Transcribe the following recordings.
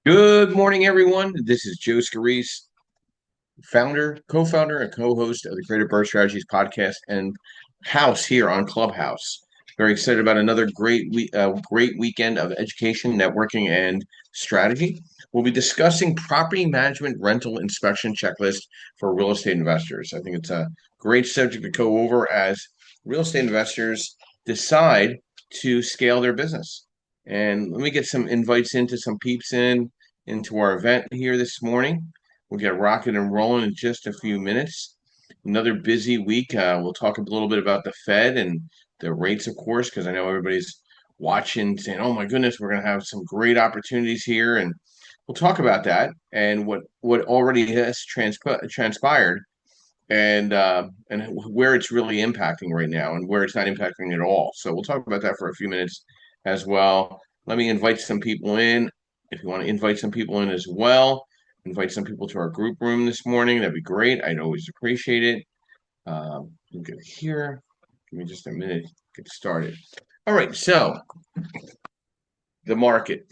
Good morning, everyone. This is Joe Scarice, founder, co-founder, and co-host of the Creative Birth Strategies podcast and house here on Clubhouse. Very excited about another great weekend of education, networking, and strategy. We'll be discussing property management rental inspection checklist for real estate investors. I think it's a great subject to go over as real estate investors decide to scale their business. And let me get some invites into some peeps into our event here this morning. We'll get rocking and rolling in just a few minutes. Another busy week. We'll talk a little bit about the Fed and the rates, of course, because I know everybody's watching, saying, "Oh my goodness, we're going to have some great opportunities here," and we'll talk about that and what already has transpired and where it's really impacting right now and where it's not impacting at all. So we'll talk about that for a few minutes as well. Let me invite some people in. If you want to invite some people in as well, invite some people to our group room this morning. That'd be great. I'd always appreciate it. We'll get here. Give me just a minute. Get started. All right. So the market.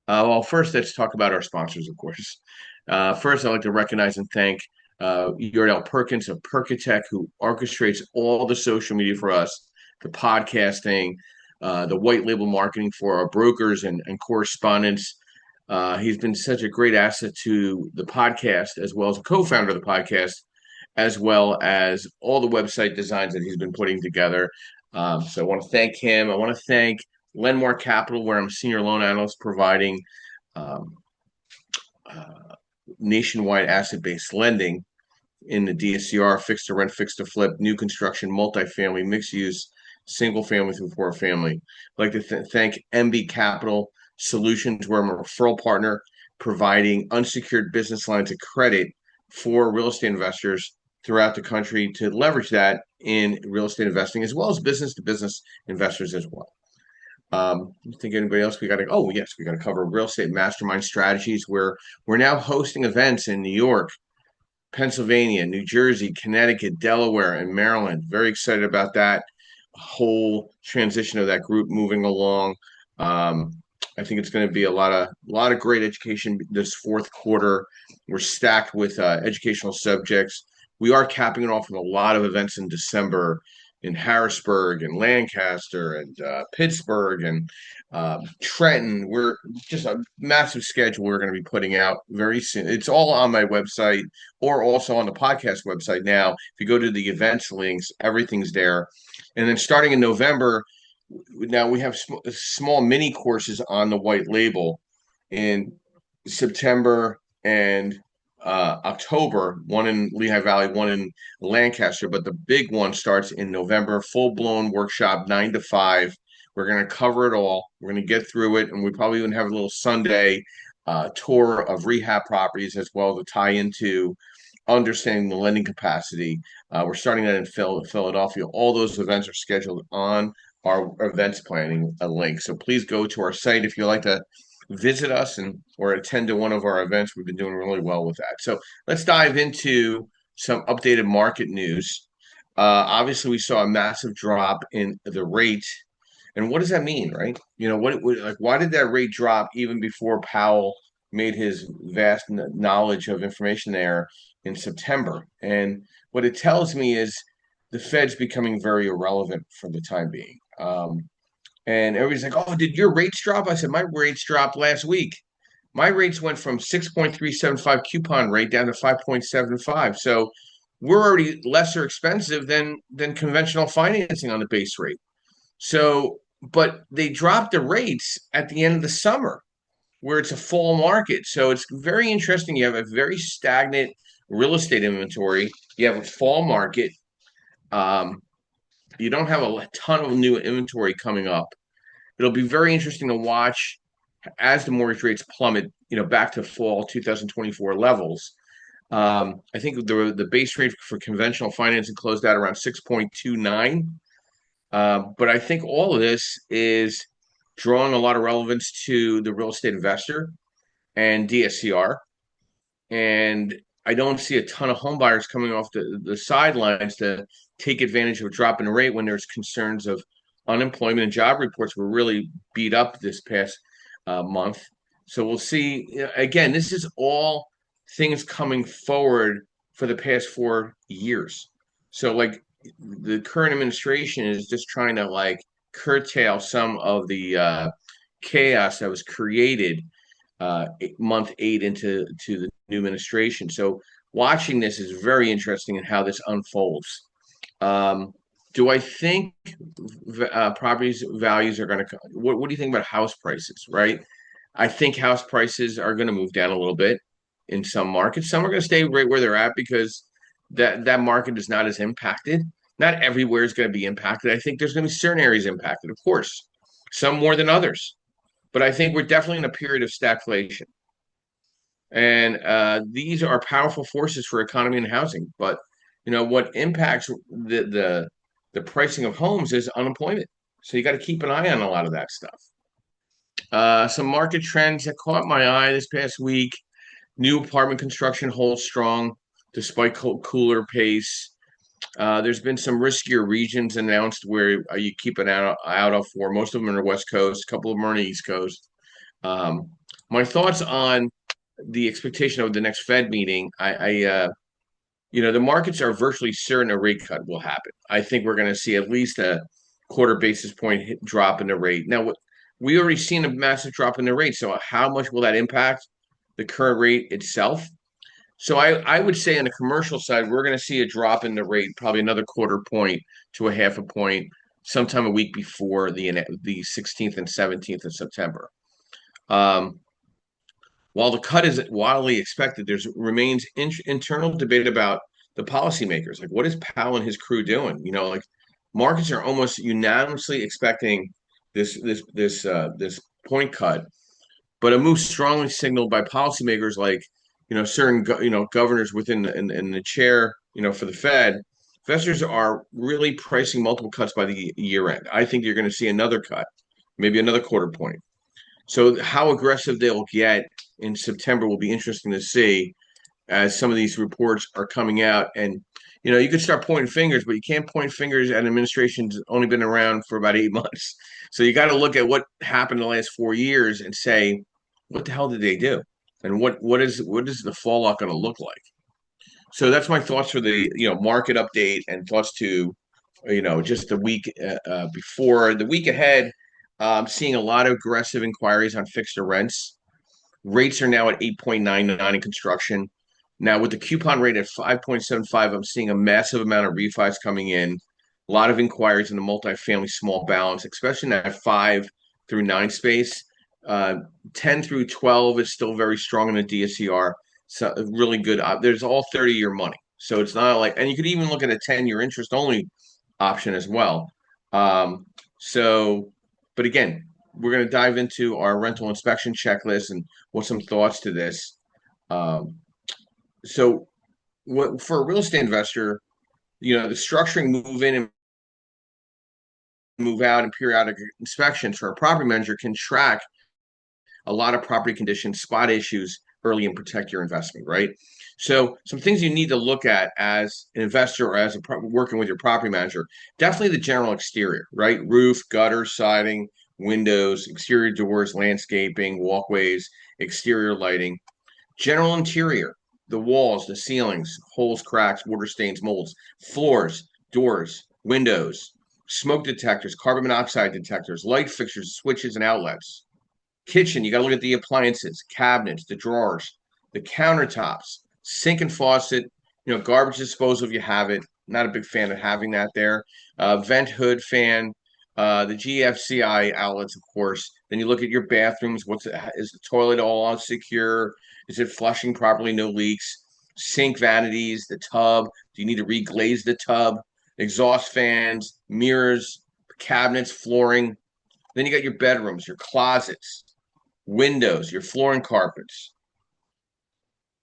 Well, first, let's talk about our sponsors, of course. First, I'd like to recognize and thank Yordell Perkins of Perkatech, who orchestrates all the social media for us, the podcasting, the white label marketing for our brokers and correspondents. He's been such a great asset to the podcast, as well as a co-founder of the podcast, as well as all the website designs that he's been putting together. So I want to thank him. I want to thank Lenmore Capital, where I'm senior loan analyst, providing um, uh, nationwide asset-based lending in the DSCR, fixed to rent, fixed to flip, new construction, multifamily, mixed use, single family through four family. I'd like to thank MB Capital Solutions, where I'm a referral partner, providing unsecured business lines of credit for real estate investors throughout the country to leverage that in real estate investing, as well as business to business investors as well. You think anybody else we got to? Oh, yes, we got to cover real estate mastermind strategies. Where we're now hosting events in New York, Pennsylvania, New Jersey, Connecticut, Delaware, and Maryland. Very excited about that whole transition of that group moving along. Um, I think it's going to be a lot of great education this fourth quarter. We're stacked with educational subjects. We are capping it off with a lot of events in December in Harrisburg and Lancaster and Pittsburgh and Trenton. We're just a massive schedule we're going to be putting out very soon. It's all on my website or also on the podcast website now. If you go to the events links, everything's there. And then starting in November, now we have small mini courses on the white label in September and October, one in Lehigh Valley, one in Lancaster, but the big one starts in November, full blown workshop, 9 to 5. We're going to cover it all. We're going to get through it, and we probably even have a little Sunday tour of rehab properties as well to tie into understanding the lending capacity. We're starting that in Philadelphia. All those events are scheduled on our events planning link. So please go to our site if you'd like to visit us and or attend to one of our events. We've been doing really well with that. So let's dive into some updated market news. Obviously, we saw a massive drop in the rate. And what does that mean, right? Like why did that rate drop even before Powell made his vast knowledge of information there in September? And what it tells me is the Fed's becoming very irrelevant for the time being. And everybody's like, "Oh, did your rates drop?" I said, "My rates dropped last week. My rates went from 6.375 coupon rate down to 5.75. So we're already lesser expensive than conventional financing on the base rate. So, but they dropped the rates at the end of the summer where it's a fall market. So it's very interesting. You have a very stagnant real estate inventory. You have a fall market. Um, you don't have a ton of new inventory coming up. It'll be very interesting to watch as the mortgage rates plummet, back to fall 2024 levels. I think the base rate for conventional financing closed out around 6.29. But I think all of this is drawing a lot of relevance to the real estate investor and DSCR. And I don't see a ton of home buyers coming off the sidelines to take advantage of a drop in rate when there's concerns of unemployment and job reports were really beat up this past month. So we'll see. Again, this is all things coming forward for the past 4 years. So like the current administration is just trying to like curtail some of the chaos that was created month 8 into the new administration. So watching this is very interesting in how this unfolds. Um, do I think properties values are going to? What do you think about house prices? Right, I think house prices are going to move down a little bit in some markets. Some are going to stay right where they're at because that market is not as impacted. Not everywhere is going to be impacted. I think there's going to be certain areas impacted, of course, some more than others. But I think we're definitely in a period of stagflation, and these are powerful forces for economy and housing. But what impacts the pricing of homes is unemployment. So you got to keep an eye on a lot of that stuff. Some market trends that caught my eye this past week. New apartment construction holds strong despite cooler pace. There's been some riskier regions announced where you keep an out of for. Most of them are on the West Coast, a couple of them are on the East Coast. Um, my thoughts on the expectation of the next Fed meeting, the markets are virtually certain a rate cut will happen. I think we're going to see at least a quarter basis point drop in the rate. Now, we already seen a massive drop in the rate. So how much will that impact the current rate itself? So I would say on the commercial side, we're going to see a drop in the rate, probably another quarter point to a half a point, sometime a week before the 16th and 17th of September. Um, while the cut is wildly expected, there's remains internal debate about the policymakers. Like, what is Powell and his crew doing? Like markets are almost unanimously expecting this point cut, but a move strongly signaled by policymakers like certain governors within in the chair for the Fed. Investors are really pricing multiple cuts by the year end. I think you're going to see another cut, maybe another quarter point. So how aggressive they'll get in September will be interesting to see as some of these reports are coming out. And you could start pointing fingers, but you can't point fingers at an administration that's only been around for about 8 months. So you got to look at what happened in the last 4 years and say, what the hell did they do? And what is the fallout going to look like? So that's my thoughts for the market update and thoughts to just the week before. The week ahead. I'm seeing a lot of aggressive inquiries on fixed rents. Rates are now at 8.99 in construction. Now, with the coupon rate at 5.75, I'm seeing a massive amount of refis coming in. A lot of inquiries in the multifamily small balance, especially in that 5 through 9 space. 10 through 12 is still very strong in the DSCR. So really good. There's all 30-year money. So it's not like, and you could even look at a 10-year interest only option as well. So, but again, we're going to dive into our rental inspection checklist and what's some thoughts to this. So, for a real estate investor, the structuring move in and move out and periodic inspections for a property manager can track a lot of property conditions, spot issues early and protect your investment, right? So some things you need to look at as an investor or as working with your property manager, definitely the general exterior, right? Roof, gutter, siding, windows, exterior doors, landscaping, walkways, exterior lighting, general interior, the walls, the ceilings, holes, cracks, water stains, molds, floors, doors, windows, smoke detectors, carbon monoxide detectors, light fixtures, switches, and outlets. Kitchen, you got to look at the appliances, cabinets, the drawers, the countertops, sink and faucet, garbage disposal if you have it. Not a big fan of having that there. Vent hood, fan, the GFCI outlets, of course. Then you look at your bathrooms. Is the toilet all secure? Is it flushing properly? No leaks. Sink vanities, the tub. Do you need to reglaze the tub? Exhaust fans, mirrors, cabinets, flooring. Then you got your bedrooms, your closets, windows, your flooring carpets.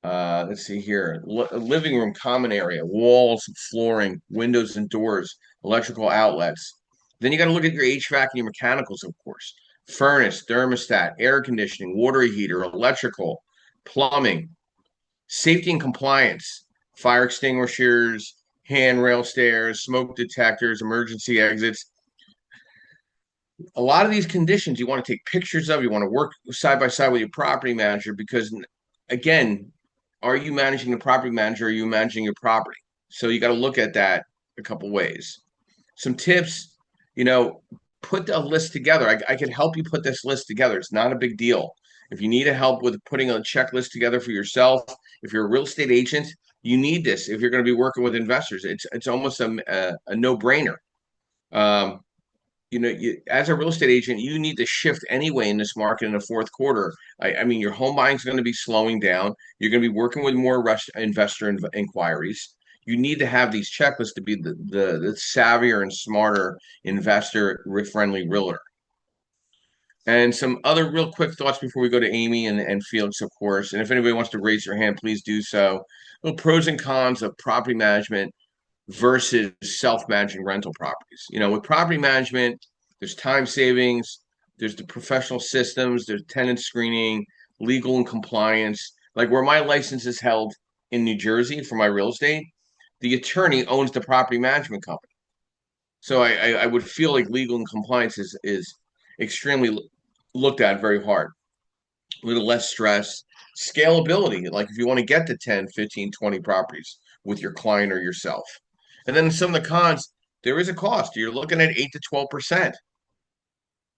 Let's see here. Living room, common area, walls, flooring, windows and doors, electrical outlets. Then you got to look at your HVAC and your mechanicals, of course. Furnace, thermostat, air conditioning, water heater, electrical, plumbing, safety and compliance, fire extinguishers, handrail stairs, smoke detectors, emergency exits. A lot of these conditions you want to take pictures of, you want to work side by side with your property manager because, again, are you managing the property manager? Or are you managing your property? So you got to look at that a couple ways. Some tips, you know, put a list together. I could help you put this list together. It's not a big deal. If you need help with putting a checklist together for yourself, if you're a real estate agent, you need this. If you're going to be working with investors, it's almost a no brainer. Um, as a real estate agent, you need to shift anyway in this market in the fourth quarter. I mean, your home buying is going to be slowing down. You're going to be working with more investor inquiries. You need to have these checklists to be the savvier and smarter investor friendly realtor. And some other real quick thoughts before we go to Amy and Felix, of course. And if anybody wants to raise their hand, please do so. Little pros and cons of property management versus self-managing rental properties. With property management, there's time savings, there's the professional systems, there's tenant screening, legal and compliance. Like where my license is held in New Jersey for my real estate, the attorney owns the property management company. So I would feel like legal and compliance is extremely looked at very hard, a little less stress. Scalability, like if you want to get to 10, 15, 20 properties with your client or yourself. And then some of the cons, there is a cost. You're looking at 8 to 12%,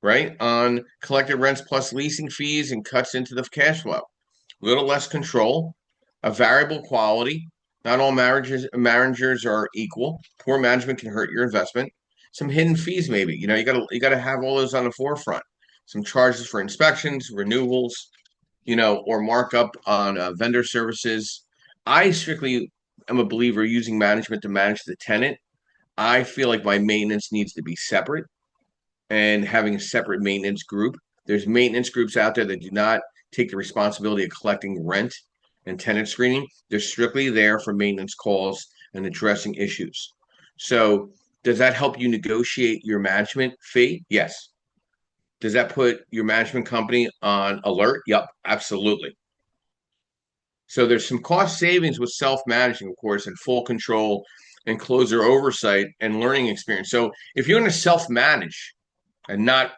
right? On collected rents plus leasing fees and cuts into the cash flow. A little less control, a variable quality. Not all managers are equal. Poor management can hurt your investment. Some hidden fees, maybe. You gotta have all those on the forefront. Some charges for inspections, renewals, or markup on vendor services. I strictly am a believer using management to manage the tenant. I feel like my maintenance needs to be separate and having a separate maintenance group. There's maintenance groups out there that do not take the responsibility of collecting rent and tenant screening. They're strictly there for maintenance calls and addressing issues. So, does that help you negotiate your management fee? Yes. Does that put your management company on alert? Yep, absolutely. So there's some cost savings with self-managing, of course, and full control and closer oversight and learning experience. So if you're going to self-manage and not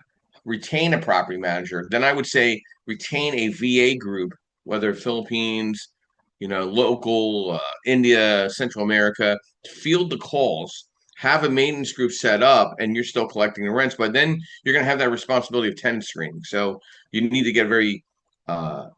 retain a property manager, then I would say retain a VA group, whether Philippines, local, India, Central America, field the calls, have a maintenance group set up, and you're still collecting the rents. But then you're going to have that responsibility of tenant screening. So you need to get very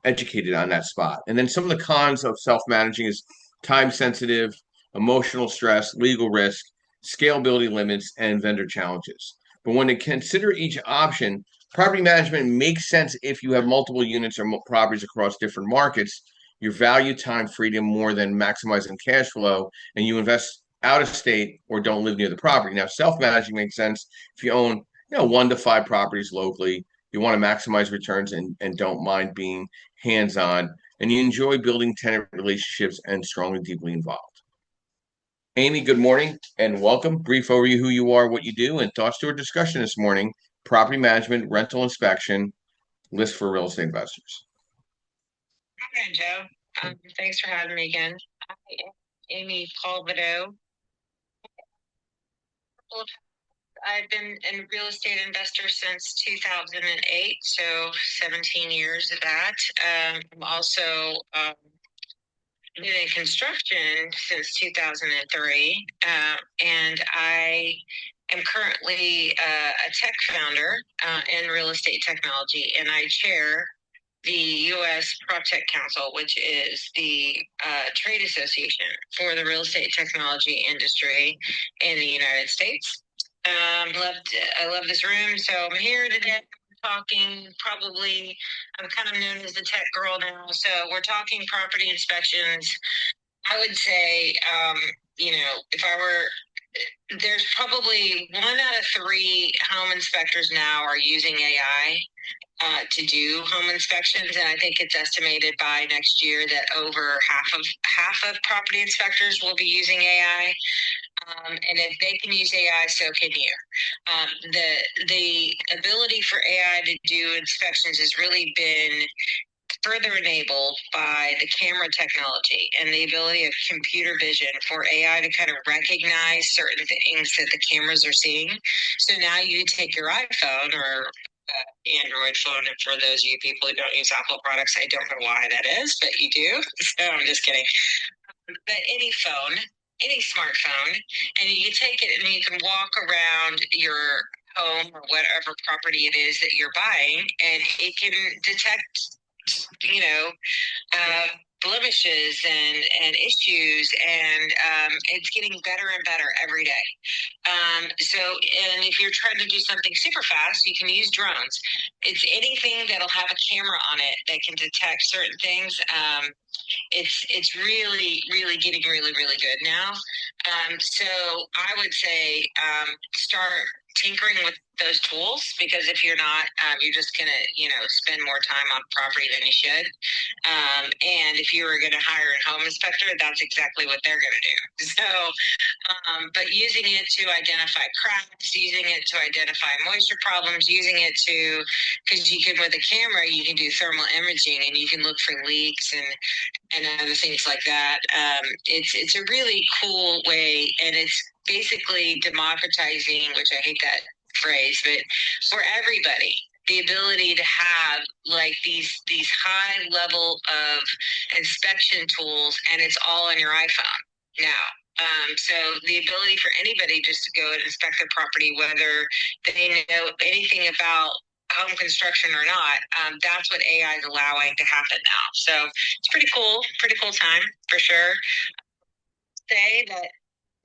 educated on that spot. And then some of the cons of self-managing is time sensitive, emotional stress, legal risk, scalability limits, and vendor challenges. But when they consider each option, property management makes sense if you have multiple units or properties across different markets. You value time freedom more than maximizing cash flow, and you invest out of state or don't live near the property. Now, self-managing makes sense if you own, 1 to 5 properties locally. You want to maximize returns and don't mind being hands-on, and you enjoy building tenant relationships and strongly, deeply involved. Amy, good morning and welcome. Brief overview who you are, what you do, and thoughts to our discussion this morning. Property management, rental inspection, list for real estate investors. Hi, Joe. Thanks for having me again. I am Amy Palvadeaux. I've been a real estate investor since 2008, so 17 years of that. I'm also been in construction since 2003, and I am currently a tech founder in real estate technology, and I chair the U.S. PropTech Council, which is the trade association for the real estate technology industry in the United States. I love this room, so I'm here today talking probably, I'm kind of known as the tech girl now, so we're talking property inspections. I would say, if I were, there's probably 1 out of 3 home inspectors now are using AI to do home inspections, and I think it's estimated by next year that over half of property inspectors will be using AI. And if they can use AI, so can you. The ability for AI to do inspections has really been further enabled by the camera technology and the ability of computer vision for AI to kind of recognize certain things that the cameras are seeing. So now you take your iPhone or Android phone, and for those of you people who don't use Apple products, I don't know why that is, but you do. So I'm just kidding. But any phone, any smartphone, and you take it and you can walk around your home or whatever property it is that you're buying, and it can detect, you know, uh, blemishes and issues, and it's getting better and better every day. And if you're trying to do something super fast, you can use drones. It's anything that'll have a camera on it that can detect certain things. It's really getting really good now. So I would say start tinkering with those tools, because if you're not, you're just gonna spend more time on property than you should. And if you were going to hire a home inspector, that's exactly what they're going to do. So but using it to identify cracks, using it to identify moisture problems, using it to, because you can, with a camera, you can do thermal imaging and you can look for leaks and other things like that. It's a really cool way, and it's basically democratizing, which I hate that phrase, but for everybody, the ability to have like these high level of inspection tools, and it's all on your iPhone now. So the ability for anybody just to go and inspect their property, whether they know anything about home construction or not, that's what AI is allowing to happen now. So it's pretty cool time for sure. Say that,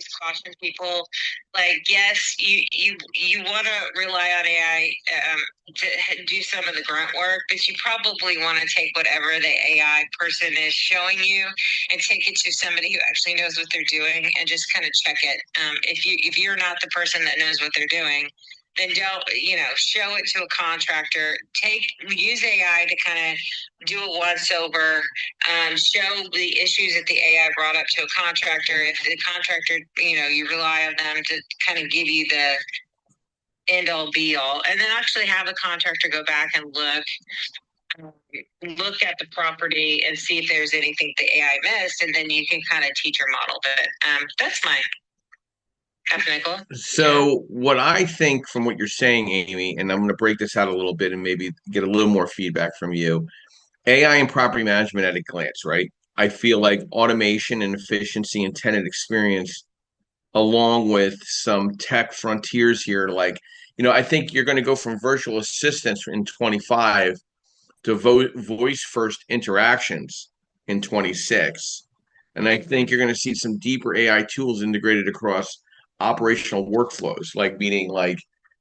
just caution people, like, yes, you want to rely on AI to do some of the grunt work, but you probably want to take whatever the AI person is showing you and take it to somebody who actually knows what they're doing and just kind of check it. If you're not the person that knows what they're doing, then don't, show it to a contractor. Use AI to kind of do a once over, show the issues that the AI brought up to a contractor. If the contractor, you rely on them to kind of give you the end all be all, and then actually have a contractor go back and look at the property and see if there's anything the AI missed, and then you can kind of teach your model. But that's my technical. So, what I think from what you're saying, Amy, and I'm going to break this out a little bit and maybe get a little more feedback from you. AI and property management at a glance, right? I feel like automation and efficiency and tenant experience, along with some tech frontiers here, like, I think you're going to go from virtual assistants in 25 to voice first interactions in 26. And I think you're going to see some deeper AI tools integrated across operational workflows, like meaning like,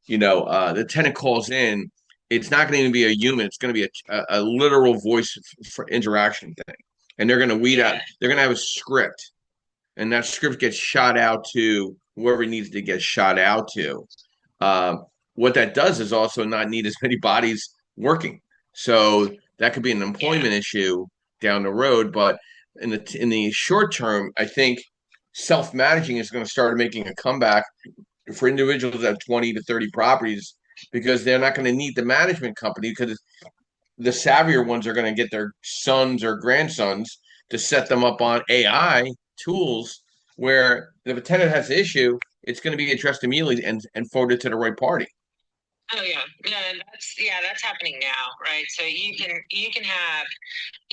the tenant calls in, it's not going to be a human, it's going to be a literal voice for interaction thing. And they're going to weed out, they're going to have a script, and that script gets shot out to whoever needs to get shot out to. What that does is also not need as many bodies working. So that could be an employment issue down the road. But in the short term, I think self-managing is going to start making a comeback for individuals that have 20 to 30 properties, because they're not going to need the management company, because the savvier ones are going to get their sons or grandsons to set them up on AI tools, where if a tenant has an issue, it's going to be addressed immediately and forwarded to the right party. Oh that's happening now, right? So you can have,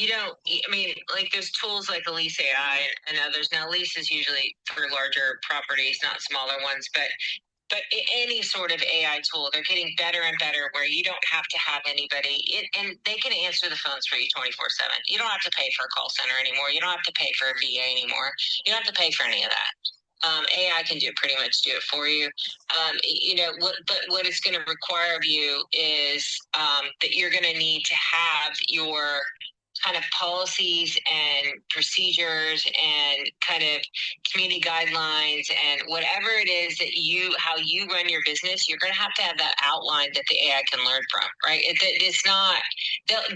I mean, like there's tools like Elise AI and others. Now, Elise is usually for larger properties, not smaller ones, but any sort of AI tool, they're getting better and better, where you don't have to have anybody, and they can answer the phones for you 24/7. You don't have to pay for a call center anymore. You don't have to pay for a VA anymore. You don't have to pay for any of that. AI can pretty much do it for you. But what it's going to require of you is that you're going to need to have your kind of policies and procedures and kind of community guidelines and whatever it is that how you run your business, you're going to have that outline that the AI can learn from, right? It's not,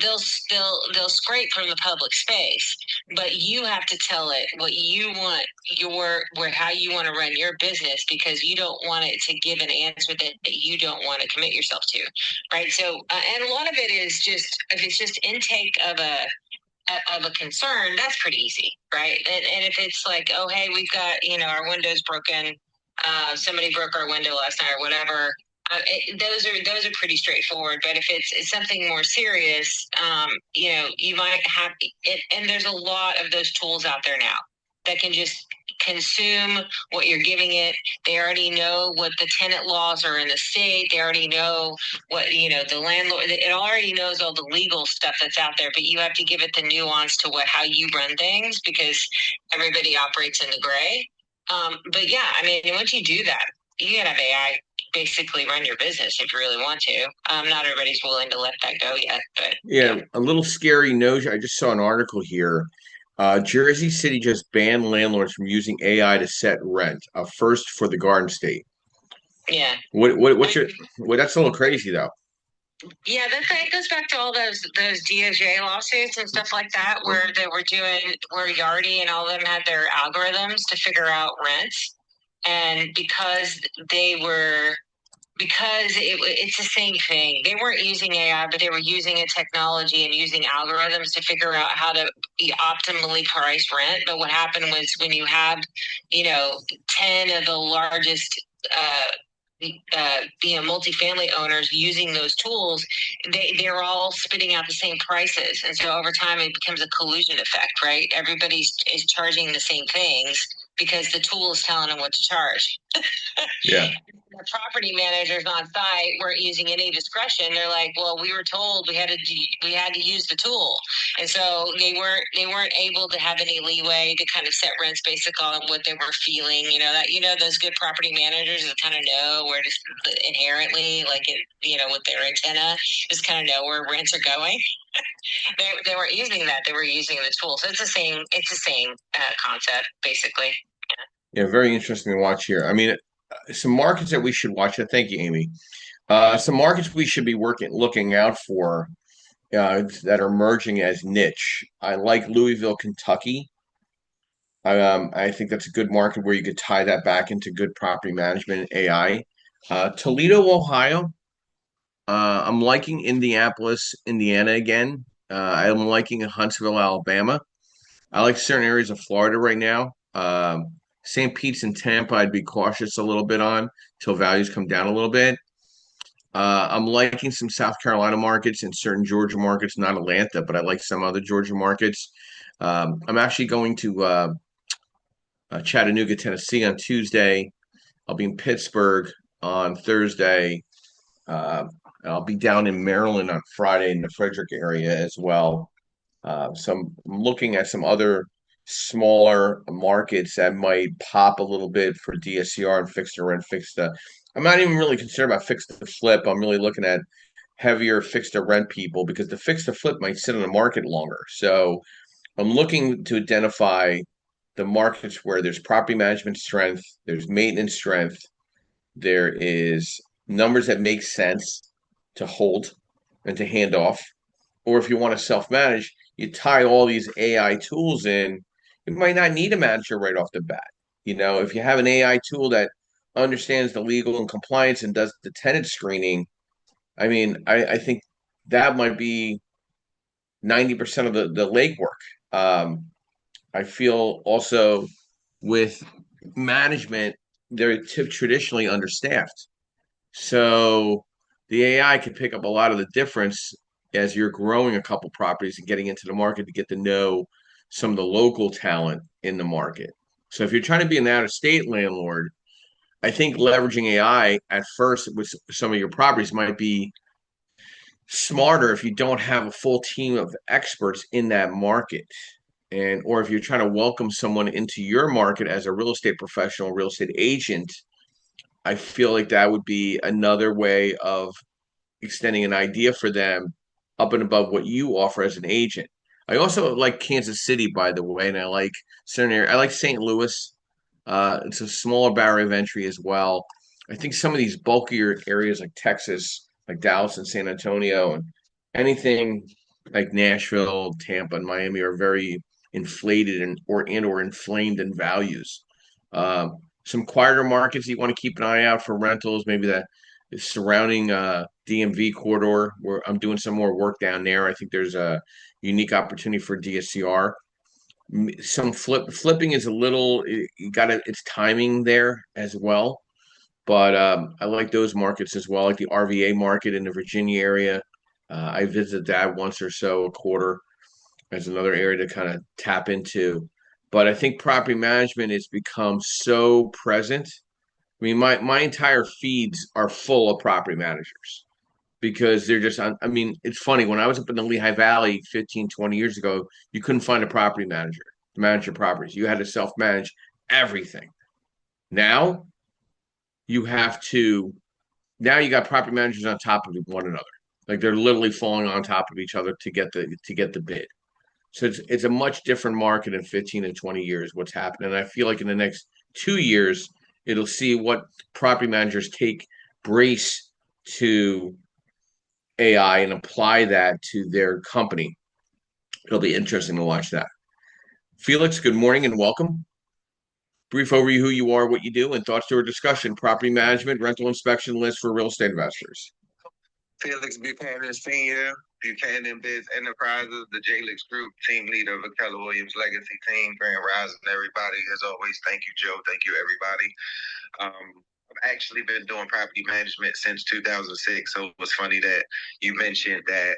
they'll scrape from the public space, but you have to tell it what you want how you want to run your business, because you don't want it to give an answer that you don't want to commit yourself to, right? So and a lot of it is just, if it's just intake of a concern, that's pretty easy, right? And if it's like, oh hey, we've got, our window's broken, somebody broke our window last night or whatever, those are pretty straightforward. But if it's something more serious, you might have it. And there's a lot of those tools out there now that can just consume what you're giving it. They already know what the tenant laws are in the state. They already know what, the landlord, it already knows all the legal stuff that's out there, but you have to give it the nuance to how you run things, because everybody operates in the gray. But yeah, I mean, once you do that, you can have AI basically run your business if you really want to. Not everybody's willing to let that go yet, but Yeah, a little scary notion. I just saw an article here. Jersey City just banned landlords from using AI to set rent, a first for the Garden State. Yeah. What's your? Well, that's a little crazy though. Yeah, that goes back to all those DOJ lawsuits and stuff like that, where they were where Yardi and all of them had their algorithms to figure out rents, and because it's the same thing. They weren't using AI, but they were using a technology and using algorithms to figure out how to optimally price rent. But what happened was, when you have, 10 of the largest multifamily owners using those tools, they're all spitting out the same prices, and so over time it becomes a collusion effect, right? Everybody is charging the same things because the tool is telling them what to charge. Yeah. The property managers on site weren't using any discretion. They're like, well, we were told we had to use the tool, and so they weren't able to have any leeway to kind of set rents based on what they were feeling. Those good property managers that kind of know where to inherently, like it, with their antenna, just kind of know where rents are going. They weren't using that. They were using the tool. So it's the same concept basically. Yeah, very interesting to watch here. I mean, some markets that we should watch. Thank you, Amy. Some markets we should be looking out for that are emerging as niche. I like Louisville, Kentucky. I think that's a good market where you could tie that back into good property management and AI. Toledo, Ohio. I'm liking Indianapolis, Indiana again. I'm liking Huntsville, Alabama. I like certain areas of Florida right now. St. Pete's and Tampa, I'd be cautious a little bit on until values come down a little bit. I'm liking some South Carolina markets and certain Georgia markets, not Atlanta, but I like some other Georgia markets. I'm actually going to Chattanooga, Tennessee on Tuesday. I'll be in Pittsburgh on Thursday. I'll be down in Maryland on Friday in the Frederick area as well. So I'm looking at some other smaller markets that might pop a little bit for DSCR and fixed to rent, fixed to. I'm not even really concerned about fixed to flip. I'm really looking at heavier fixed to rent people because the fixed to flip might sit on the market longer. So I'm looking to identify the markets where there's property management strength, there's maintenance strength, there is numbers that make sense to hold and to hand off. Or if you want to self-manage, you tie all these AI tools in, you might not need a manager right off the bat. If you have an AI tool that understands the legal and compliance and does the tenant screening, I mean, I think that might be 90% of the legwork. I feel also with management, they're traditionally understaffed. So the AI can pick up a lot of the difference as you're growing a couple properties and getting into the market to get to know some of the local talent in the market. So if you're trying to be an out-of-state landlord, I think leveraging AI at first with some of your properties might be smarter if you don't have a full team of experts in that market. Or if you're trying to welcome someone into your market as a real estate professional, real estate agent, I feel like that would be another way of extending an idea for them up and above what you offer as an agent. I also like Kansas City, by the way, and I like certain area. I like St. Louis. It's a smaller barrier of entry as well. I think some of these bulkier areas like Texas, like Dallas and San Antonio, and anything like Nashville, Tampa, and Miami are very inflated and or inflamed in values. Some quieter markets you want to keep an eye out for rentals, maybe the surrounding DMV corridor where I'm doing some more work down there. I think there's a unique opportunity for DSCR. Some flipping is a little you got to it's timing there as well, but I like those markets as well, like the RVA market in the Virginia area. I visit that once or so a quarter as another area to kind of tap into. But I think property management has become so present. I mean, my entire feeds are full of property managers because they're just on. I mean, it's funny. When I was up in the Lehigh Valley 15, 20 years ago, you couldn't find a property manager to manage your properties. You had to self manage everything. Now you have to, now you got property managers on top of one another. Like they're literally falling on top of each other to get the bid. So it's a much different market in 15 and 20 years, what's happening. And I feel like in the next 2 years, it'll see what property managers take brace to AI and apply that to their company. It'll be interesting to watch that. Felix, good morning and welcome. Brief overview who you are, what you do, and thoughts to our discussion. Property management, rental inspection list for real estate investors. Felix Buchanan Sr., Buchanan Biz Enterprises, the JLix Group, team leader of the Keller Williams Legacy Team, Grand Rising, everybody. As always, thank you, Joe. Thank you, everybody. I've actually been doing property management since 2006, so it was funny that you mentioned that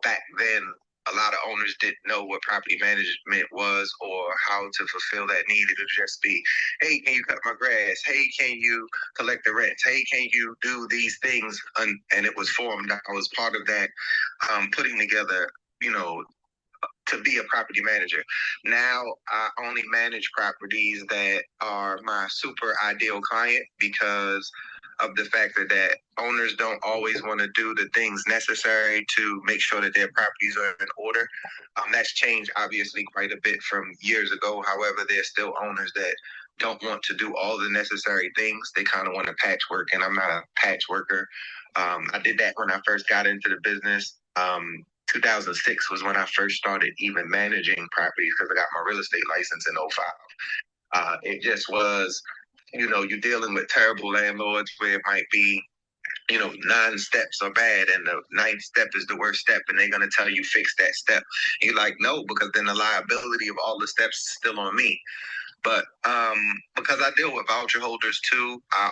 back then a lot of owners didn't know what property management was or how to fulfill that need. It would just be, hey, can you cut my grass? Hey, can you collect the rent? Hey, can you do these things? And it was formed. I was part of that, putting together, to be a property manager. Now I only manage properties that are my super ideal client because of the fact that owners don't always want to do the things necessary to make sure that their properties are in order. That's changed obviously quite a bit from years ago. However, there's still owners that don't want to do all the necessary things. They kind of want to patchwork, and I'm not a patchworker. I did that when I first got into the business. 2006 was when I first started even managing properties because I got my real estate license in '05. It just was, you're dealing with terrible landlords where it might be, 9 steps are bad and the 9th step is the worst step and they're going to tell you fix that step. And you're like, no, because then the liability of all the steps is still on me. But because I deal with voucher holders too, I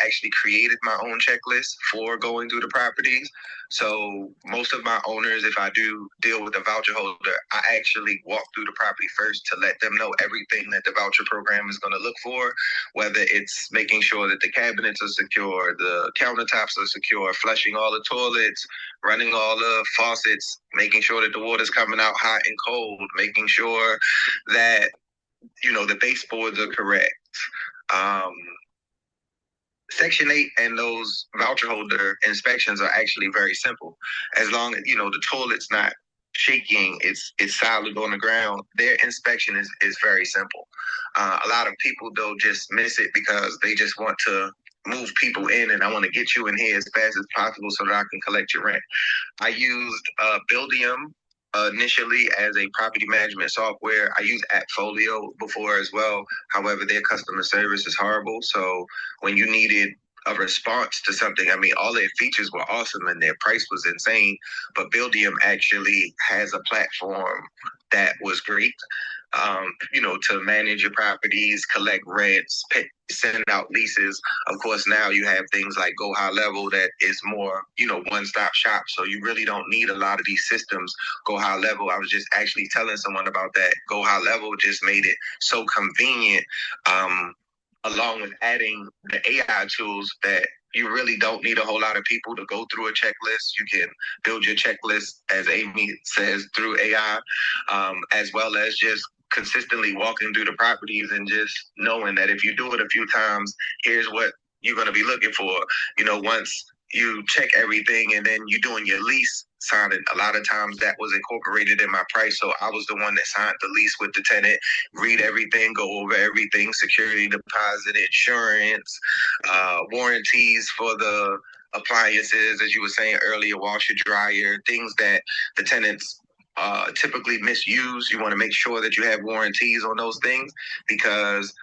actually created my own checklist for going through the properties. So most of my owners, if I do deal with a voucher holder, I actually walk through the property first to let them know everything that the voucher program is going to look for, whether it's making sure that the cabinets are secure, the countertops are secure, flushing all the toilets, running all the faucets, making sure that the water's coming out hot and cold, making sure that the baseboards are correct. Section 8 and those voucher holder inspections are actually very simple. As long as, the toilet's not shaking, it's solid on the ground, their inspection is very simple. A lot of people, though, just miss it because they just want to move people in and I want to get you in here as fast as possible so that I can collect your rent. I used Buildium initially as a property management software. I used Appfolio before as well. However, their customer service is horrible. So when you needed a response to something, I mean, all their features were awesome and their price was insane, but Buildium actually has a platform that was great. To manage your properties, collect rents, send out leases. Of course, now you have things like Go High Level that is more, one-stop shop. So you really don't need a lot of these systems. Go High Level, I was just actually telling someone about that. Go High Level just made it so convenient, along with adding the AI tools that you really don't need a whole lot of people to go through a checklist. You can build your checklist, as Amy says, through AI, as well as just consistently walking through the properties and just knowing that if you do it a few times, here's what you're going to be looking for. Once you check everything, and then you doing your lease signing. A lot of times that was incorporated in my price, so I was the one that signed the lease with the tenant, read everything, go over everything, security deposit, insurance, warranties for the appliances, as you were saying earlier, washer, dryer, things that the tenants typically misuse. You want to make sure that you have warranties on those things, because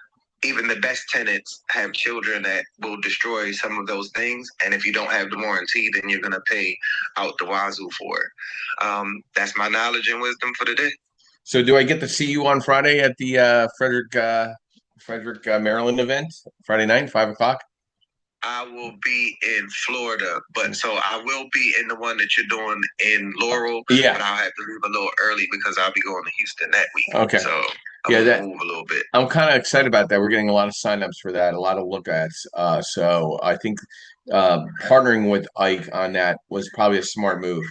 even the best tenants have children that will destroy some of those things. And if you don't have the warranty, then you're going to pay out the wazoo for it. That's my knowledge and wisdom for the day. So do I get to see you on Friday at the Frederick, Maryland event? Friday night, 5 o'clock? I will be in Florida, but so I will be in the one that you're doing in Laurel. Yeah. But I'll have to leave a little early because I'll be going to Houston that week. Okay. So Yeah, move a little bit. I'm kind of excited about that. We're getting a lot of signups for that, a lot of look ats. So I think partnering with Ike on that was probably a smart move.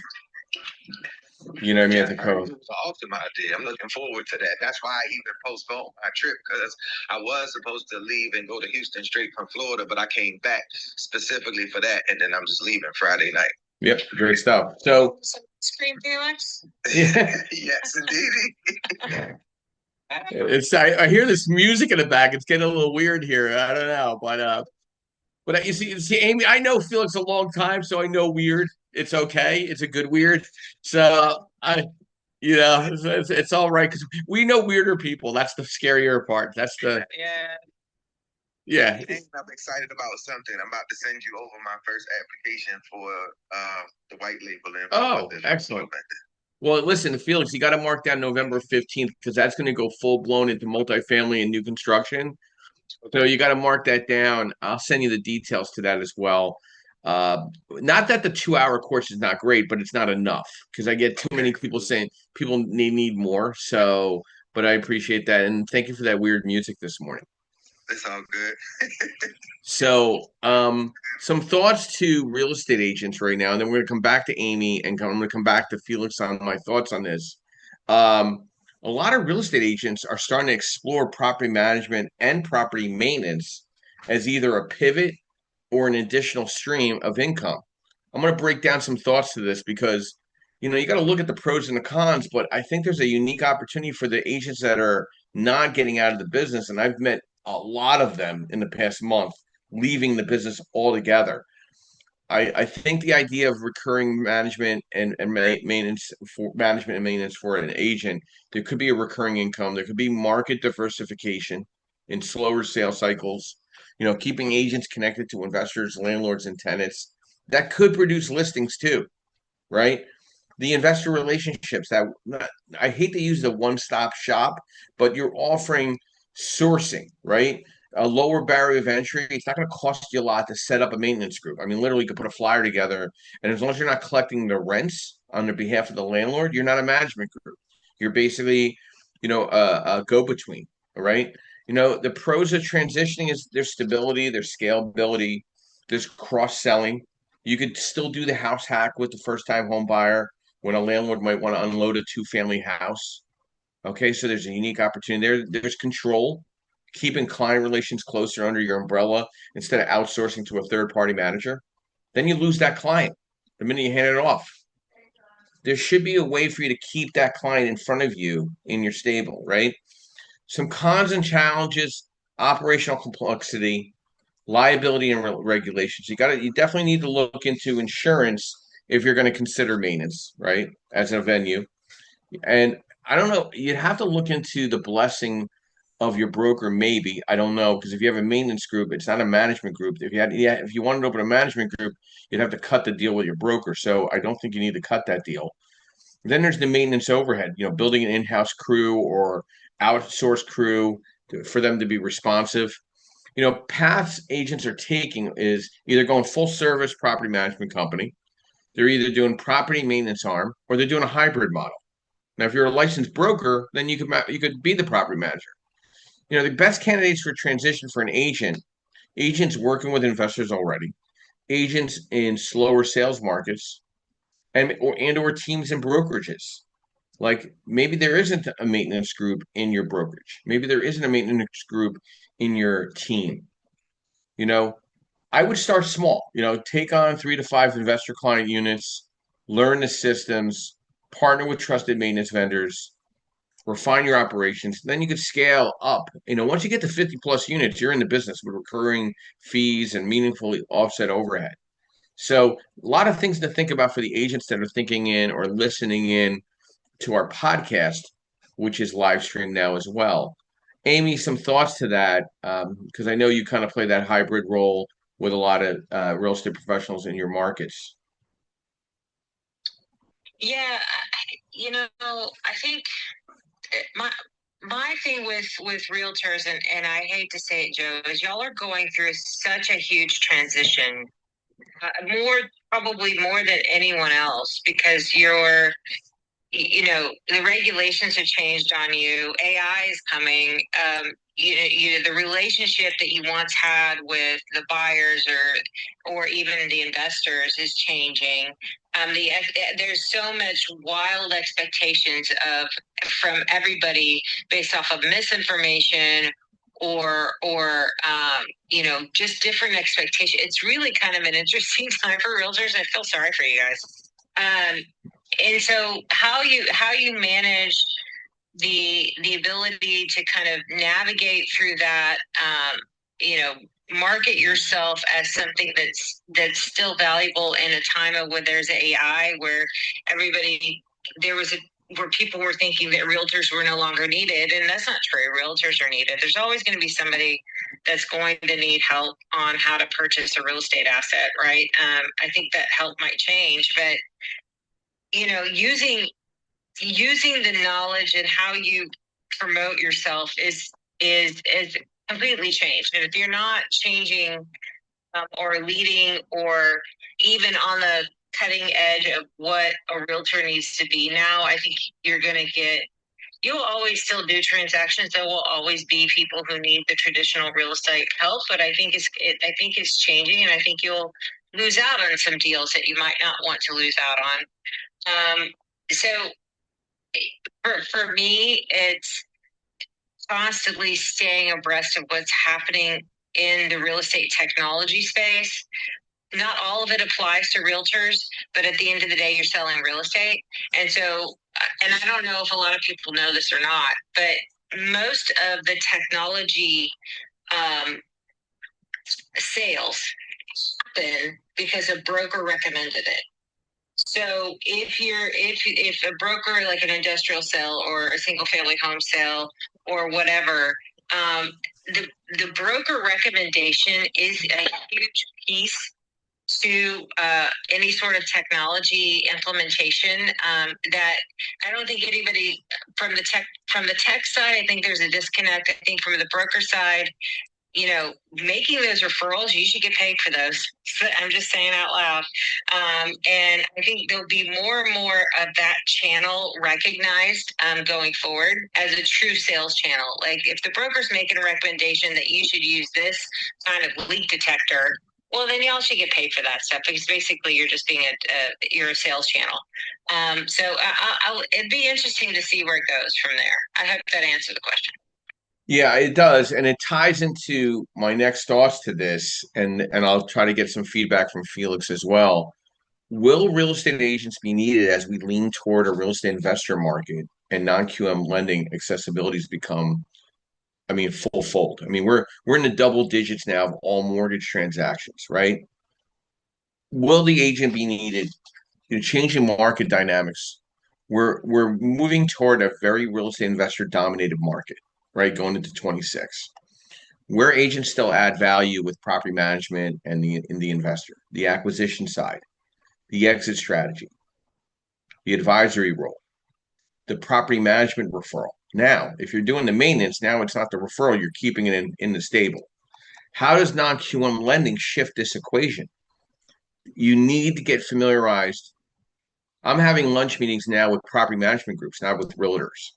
You know what I mean? Yeah, At the it code. was an awesome idea. I'm looking forward to that. That's why I even postponed my trip, because I was supposed to leave and go to Houston straight from Florida, but I came back specifically for that, and then I'm just leaving Friday night. Yep, great stuff. So, Screen Felix. yeah, Yes, indeed. I hear this music in the back. It's getting a little weird here. I don't know, but you see, Amy, I know Felix a long time, so I know weird. It's okay. It's a good weird. So it's all right because we know weirder people. That's the scarier part. That's the yeah. And I'm excited about something. I'm about to send you over my first application for the white labeling. Oh, excellent. Well, listen, Felix, you got to mark down November 15th because that's going to go full blown into multifamily and new construction. So you got to mark that down. I'll send you the details to that as well. Not that the 2 hour course is not great, but it's not enough because I get too many people saying people need more. So, but I appreciate that. And thank you for that weird music this morning. It's all good. So, some thoughts to real estate agents right now, and then we're going to come back to Amy, and I'm going to come back to Felix on my thoughts on this. A lot of real estate agents are starting to explore property management and property maintenance as either a pivot or an additional stream of income. I'm going to break down some thoughts to this because you got to look at the pros and the cons, but I think there's a unique opportunity for the agents that are not getting out of the business, and I've met a lot of them in the past month leaving the business altogether. I think the idea of recurring management and maintenance for management and maintenance for an agent, there could be a recurring income. There could be market diversification in slower sales cycles, keeping agents connected to investors, landlords, and tenants. That could produce listings too, right? The investor relationships that I hate to use the one-stop shop, but you're offering sourcing, right? A lower barrier of entry. It's not going to cost you a lot to set up a maintenance group. I mean, literally, you could put a flyer together, and as long as you're not collecting the rents on the behalf of the landlord, you're not a management group. You're basically, a go-between, right? The pros of transitioning is there's stability, there's scalability, there's cross-selling. You could still do the house hack with the first-time home buyer when a landlord might want to unload a two-family house. Okay, so there's a unique opportunity there. There's control, keeping client relations closer under your umbrella instead of outsourcing to a third-party manager. Then you lose that client the minute you hand it off. There should be a way for you to keep that client in front of you in your stable, right? Some cons and challenges: operational complexity, liability and regulations. You definitely need to look into insurance if you're going to consider maintenance, right? As a venue. And I don't know, you'd have to look into the blessing of your broker, maybe. I don't know, because if you have a maintenance group, it's not a management group. If you wanted to open a management group, you'd have to cut the deal with your broker. So I don't think you need to cut that deal. Then there's the maintenance overhead, building an in-house crew or outsourced crew for them to be responsive. Paths agents are taking is either going full service property management company, they're either doing property maintenance arm, or they're doing a hybrid model. Now, if you're a licensed broker, then you could be the property manager. The best candidates for transition for an agents working with investors already, agents in slower sales markets, and or teams in brokerages. Like maybe there isn't a maintenance group in your brokerage. Maybe there isn't a maintenance group in your team. You know, I would start small, take on 3 to 5 investor client units, learn the systems, partner with trusted maintenance vendors, refine your operations. Then you could scale up. Once you get to 50 plus units, you're in the business with recurring fees and meaningfully offset overhead. So a lot of things to think about for the agents that are thinking in or listening in to our podcast, which is live streamed now as well. Amy, some thoughts to that, because I know you kind of play that hybrid role with a lot of real estate professionals in your markets. Yeah, I think my thing with realtors, and I hate to say it, Joe, is y'all are going through such a huge transition, more probably more than anyone else, because the regulations have changed on you. AI is coming. The relationship that you once had with the buyers or even the investors is changing. There's so much wild expectations from everybody based off of misinformation or just different expectations. It's really kind of an interesting time for realtors. I feel sorry for you guys. And so how you manage the ability to kind of navigate through that, market yourself as something that's still valuable in a time of where there's AI, where everybody there was a where people were thinking that realtors were no longer needed, and that's not true. Realtors are needed. There's always going to be somebody that's going to need help on how to purchase a real estate asset, right? I think that help might change, but using the knowledge and how you promote yourself is completely changed. And if you're not changing or leading or even on the cutting edge of what a realtor needs to be now, I think you'll always still do transactions. There will always be people who need the traditional real estate help, but I think it's changing, and I think you'll lose out on some deals that you might not want to lose out on. So for me, it's constantly staying abreast of what's happening in the real estate technology space. Not all of it applies to realtors, but at the end of the day, you're selling real estate. And so, and I don't know if a lot of people know this or not, but most of the technology sales happen because a broker recommended it. So if a broker, like an industrial sale or a single family home sale or whatever, the broker recommendation is a huge piece to any sort of technology implementation, that I don't think anybody from the tech side, I think there's a disconnect. I think from the broker side, making those referrals, you should get paid for those. I'm just saying out loud. And I think there'll be more and more of that channel recognized going forward as a true sales channel. Like if the broker's making a recommendation that you should use this kind of leak detector, well, then y'all should get paid for that stuff, because basically you're just being you're a sales channel. So it'd be interesting to see where it goes from there. I hope that answered the question. Yeah, it does, and it ties into my next thoughts to this, and I'll try to get some feedback from Felix as well. Will real estate agents be needed as we lean toward a real estate investor market and non-QM lending accessibilities become, full fold? We're in the double digits now of all mortgage transactions, right? Will the agent be needed? Changing market dynamics. We're moving toward a very real estate investor dominated market, right? Going into 26, where agents still add value with property management and the investor, the acquisition side, the exit strategy, the advisory role, the property management referral. Now, if you're doing the maintenance, now it's not the referral, you're keeping it in the stable. How does non-QM lending shift this equation? You need to get familiarized. I'm having lunch meetings now with property management groups, not with realtors,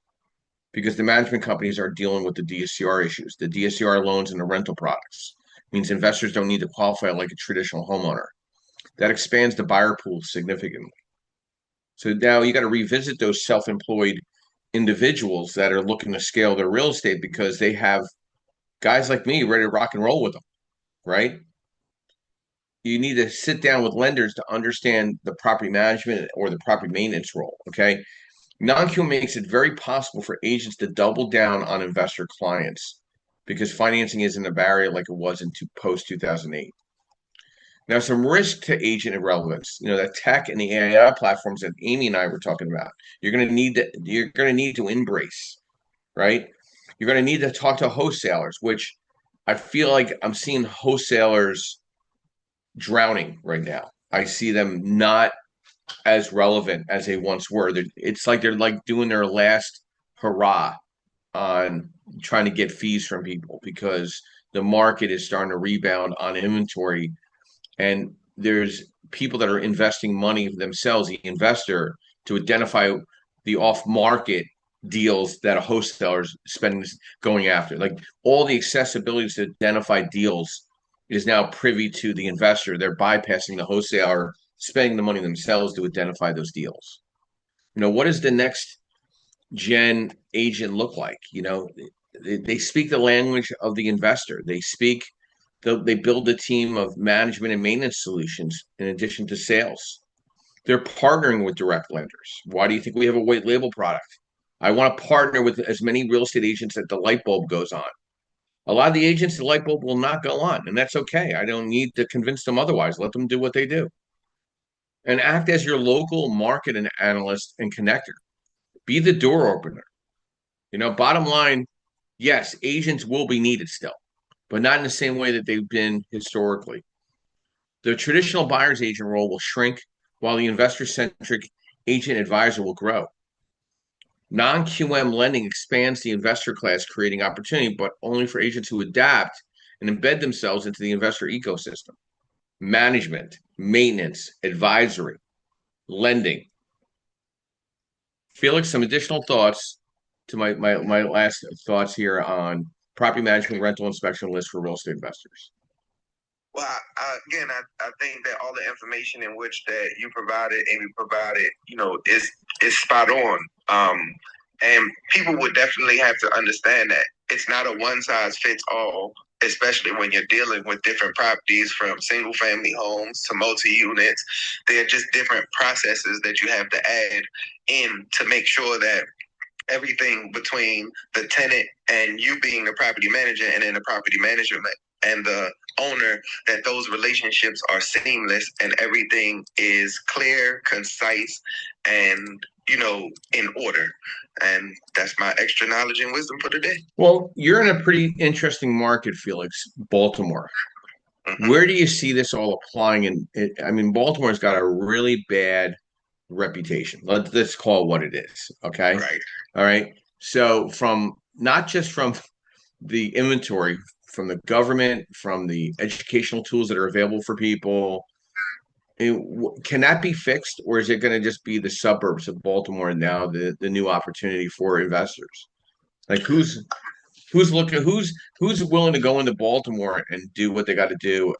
because the management companies are dealing with the DSCR issues, the DSCR loans and the rental products. It means investors don't need to qualify like a traditional homeowner. That expands the buyer pool significantly. So now you got to revisit those self-employed individuals that are looking to scale their real estate because they have guys like me ready to rock and roll with them, right? you need to sit down with lenders to understand the property management or the property maintenance role. Okay. Non-QM makes it very possible for agents to double down on investor clients because financing isn't a barrier like it was in post 2008. Now, some risk to agent irrelevance. That tech and the AI platforms that Amy and I were talking about. You're going to need to embrace, right? You're going to need to talk to wholesalers, which I feel like I'm seeing wholesalers drowning right now. I see them not as relevant as they once were. It's like they're like doing their last hurrah on trying to get fees from people because the market is starting to rebound on inventory, and there's people that are investing money themselves, the investor, to identify the off-market deals that a wholesaler's spending going after. Like all the accessibility to identify deals is now privy to the investor. They're bypassing the wholesaler, spending the money themselves to identify those deals. What does the next gen agent look like? They speak the language of the investor. They build a team of management and maintenance solutions in addition to sales. They're partnering with direct lenders. Why do you think we have a white label product? I want to partner with as many real estate agents that the light bulb goes on. A lot of the agents, the light bulb will not go on, and that's okay. I don't need to convince them otherwise. Let them do what they do. And act as your local market and analyst and connector. Be the door opener. Bottom line, yes, agents will be needed still, but not in the same way that they've been historically. The traditional buyer's agent role will shrink while the investor-centric agent advisor will grow. Non-QM lending expands the investor class, creating opportunity, but only for agents who adapt and embed themselves into the investor ecosystem. Management, maintenance, advisory, lending. Felix, some additional thoughts to my last thoughts here on property management, rental inspection list for real estate investors. Well, I think that all the information in which that you provided, Amy provided, is spot on. And people would definitely have to understand that it's not a one size fits all, especially when you're dealing with different properties from single family homes to multi units. They're just different processes that you have to add in to make sure that everything between the tenant and you being the property manager and then the property management and the owner, that those relationships are seamless and everything is clear, concise, and in order. And that's my extra knowledge and wisdom for today. Well, you're in a pretty interesting market, Felix, Baltimore. Mm-hmm. Where do you see this all applying? Baltimore's got a really bad reputation. Let's call it what it is. Okay. Right. All right. So not just from the inventory, from the government, from the educational tools that are available for people, can that be fixed, or is it going to just be the suburbs of Baltimore now the new opportunity for investors? Like who's willing to go into Baltimore and do what they got to do?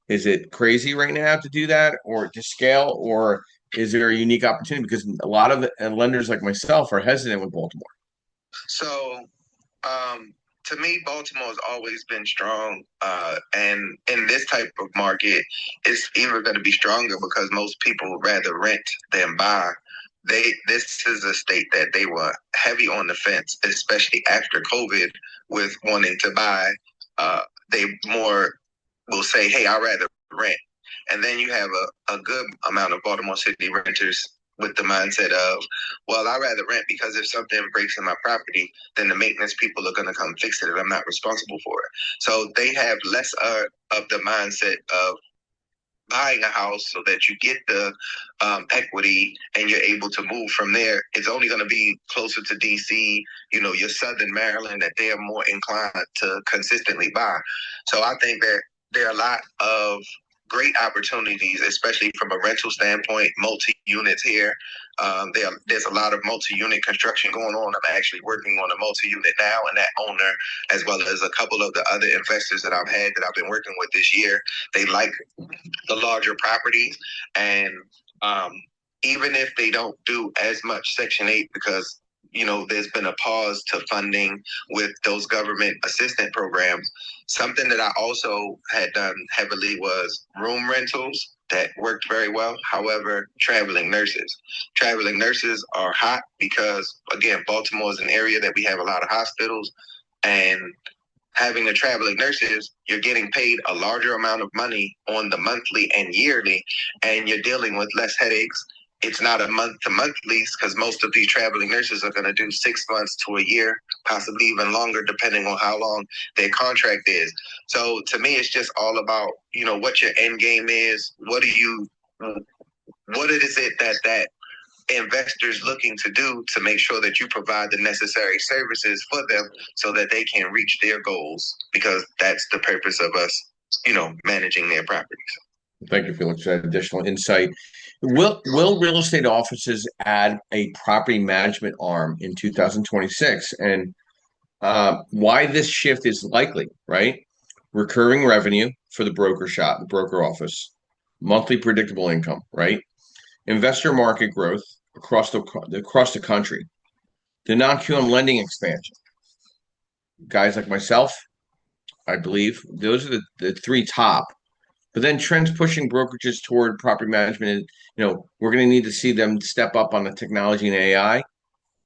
Is it crazy right now to do that or to scale, or is there a unique opportunity? Because a lot of lenders like myself are hesitant with Baltimore. So, to me, Baltimore's always been strong. And in this type of market, it's even going to be stronger because most people would rather rent than buy. This is a state that they were heavy on the fence, especially after COVID, with wanting to buy. They more will say, hey, I'd rather rent. And then you have a good amount of Baltimore City renters with the mindset of, well, I'd rather rent because if something breaks in my property, then the maintenance people are going to come fix it and I'm not responsible for it. So they have less of the mindset of buying a house so that you get the equity and you're able to move from there. It's only going to be closer to DC, your Southern Maryland, that they're more inclined to consistently buy. So I think that there are a lot of great opportunities, especially from a rental standpoint, multi-units here. There's a lot of multi-unit construction going on. I'm actually working on a multi-unit now, and that owner, as well as a couple of the other investors that I've been working with this year, they like the larger properties. And even if they don't do as much Section 8, because there's been a pause to funding with those government assistant programs. Something that I also had done heavily was room rentals that worked very well. However, traveling nurses are hot because, again, Baltimore is an area that we have a lot of hospitals, and having the traveling nurses, you're getting paid a larger amount of money on the monthly and yearly, and you're dealing with less headaches. It's not a month to month lease because most of these traveling nurses are going to do 6 months to a year, possibly even longer, depending on how long their contract is. So to me, it's just all about, what your end game is. What is it that investors looking to do to make sure that you provide the necessary services for them so that they can reach their goals, because that's the purpose of us, managing their properties. Thank you, Felix, for that additional insight. Will real estate offices add a property management arm in 2026? And why this shift is likely, right? Recurring revenue for the broker office, monthly predictable income, right? Investor market growth across the country, the non-QM lending expansion. Guys like myself, I believe those are the three top. But then trends pushing brokerages toward property management. And, we're going to need to see them step up on the technology and AI,